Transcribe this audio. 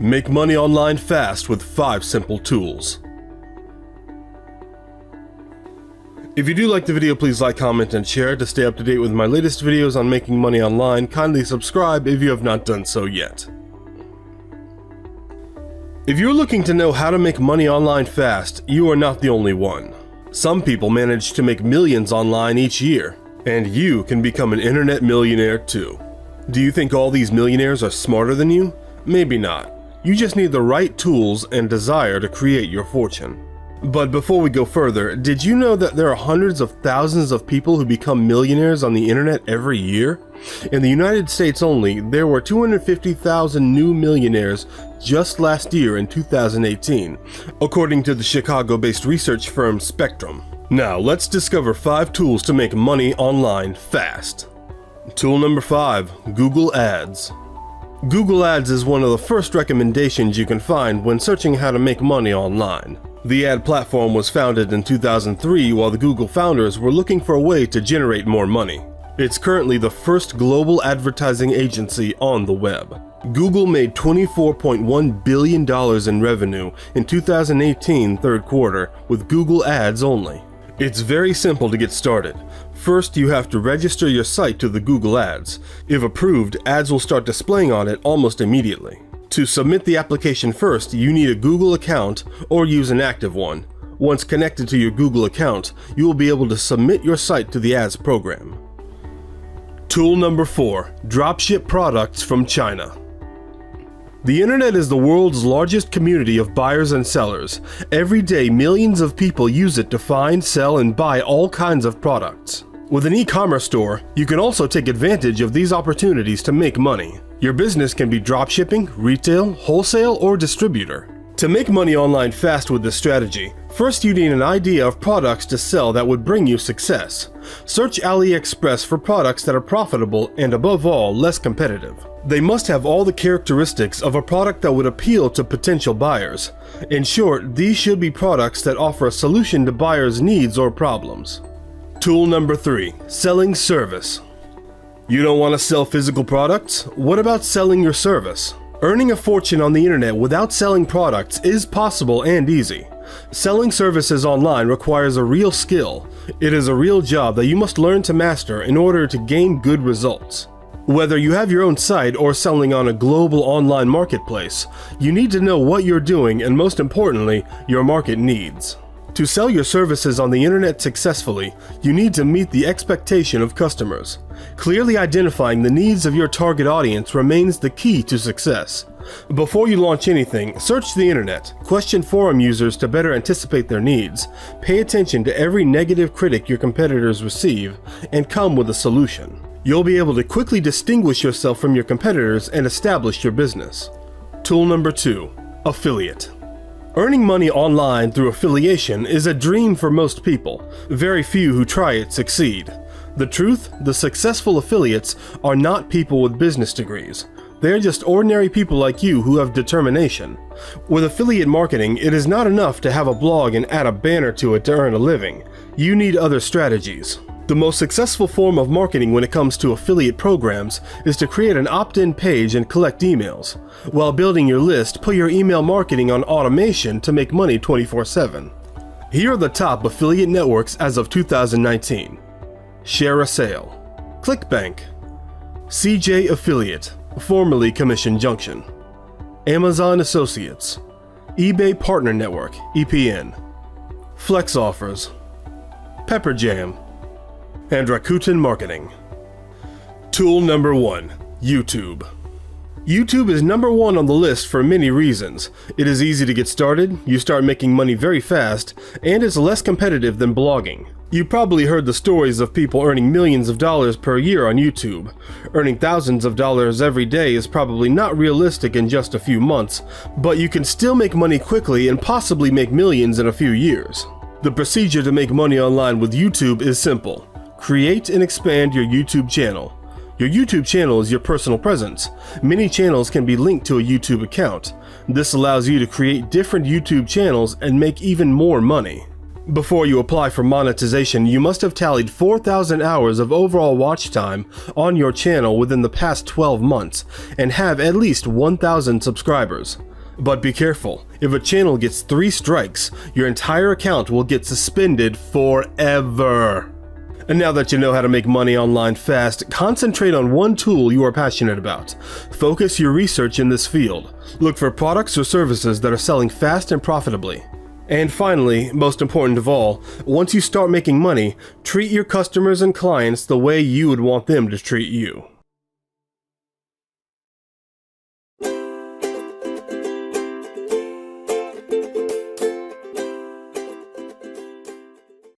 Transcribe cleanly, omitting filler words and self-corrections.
Make money online fast with 5 simple tools. If you do like the video, please like, comment, and share. To stay up to date with my latest videos on making money online, kindly subscribe if you have not done so yet. If you're looking to know how to make money online fast, you are not the only one. Some people manage to make millions online each year, and you can become an internet millionaire too. Do you think all these millionaires are smarter than you? Maybe not. You just need the right tools and desire to create your fortune. But before we go further, did you know that there are hundreds of thousands of people who become millionaires on the internet every year? In the United States only, there were 250,000 new millionaires just last year in 2018, according to the Chicago-based research firm Spectrem. Now, let's discover 5 tools to make money online fast. Tool number 5, Google Ads. Google Ads is one of the first recommendations you can find when searching how to make money online. The ad platform was founded in 2003 while the Google founders were looking for a way to generate more money. It's currently the first global advertising agency on the web. Google made $24.1 billion in revenue in 2018 third quarter with Google Ads only. It's very simple to get started. First, you have to register your site to the Google Ads. If approved, ads will start displaying on it almost immediately. To submit the application first, you need a Google account or use an active one. Once connected to your Google account, you will be able to submit your site to the ads program. Tool number 4, dropship products from China. The internet is the world's largest community of buyers and sellers. Every day, millions of people use it to find, sell, and buy all kinds of products. With an e-commerce store, you can also take advantage of these opportunities to make money. Your business can be dropshipping, retail, wholesale, or distributor. To make money online fast with this strategy, first you need an idea of products to sell that would bring you success. Search AliExpress for products that are profitable and, above all, less competitive. They must have all the characteristics of a product that would appeal to potential buyers. In short, these should be products that offer a solution to buyers' needs or problems. Tool number 3, selling service. You don't want to sell physical products? What about selling your service? Earning a fortune on the internet without selling products is possible and easy. Selling services online requires a real skill. It is a real job that you must learn to master in order to gain good results. Whether you have your own site or selling on a global online marketplace, you need to know what you're doing and, most importantly, your market needs. To sell your services on the internet successfully, you need to meet the expectation of customers. Clearly identifying the needs of your target audience remains the key to success. Before you launch anything, search the internet, question forum users to better anticipate their needs, pay attention to every negative critic your competitors receive, and come with a solution. You'll be able to quickly distinguish yourself from your competitors and establish your business. Tool number 2, affiliate. Earning money online through affiliation is a dream for most people. Very few who try it succeed. The truth, the successful affiliates are not people with business degrees. They're just ordinary people like you who have determination. With affiliate marketing, it is not enough to have a blog and add a banner to it to earn a living. You need other strategies. The most successful form of marketing when it comes to affiliate programs is to create an opt-in page and collect emails. While building your list, put your email marketing on automation to make money 24/7. Here are the top affiliate networks as of 2019. Share a Sale, ClickBank, CJ Affiliate, formerly Commission Junction, Amazon Associates, eBay Partner Network, EPN, Flex Offers, Pepperjam, and Rakuten Marketing. Tool number 1, YouTube. YouTube is number 1 on the list for many reasons. It is easy to get started, you start making money very fast, and it's less competitive than blogging. You probably heard the stories of people earning millions of dollars per year on YouTube. Earning thousands of dollars every day is probably not realistic in just a few months, but you can still make money quickly and possibly make millions in a few years. The procedure to make money online with YouTube is simple. Create and expand your YouTube channel. Your YouTube channel is your personal presence. Many channels can be linked to a YouTube account. This allows you to create different YouTube channels and make even more money. Before you apply for monetization, you must have tallied 4,000 hours of overall watch time on your channel within the past 12 months and have at least 1,000 subscribers. But be careful, if a channel gets 3 strikes, your entire account will get suspended forever. And now that you know how to make money online fast, concentrate on one tool you are passionate about. Focus your research in this field. Look for products or services that are selling fast and profitably. And finally, most important of all, once you start making money, treat your customers and clients the way you would want them to treat you.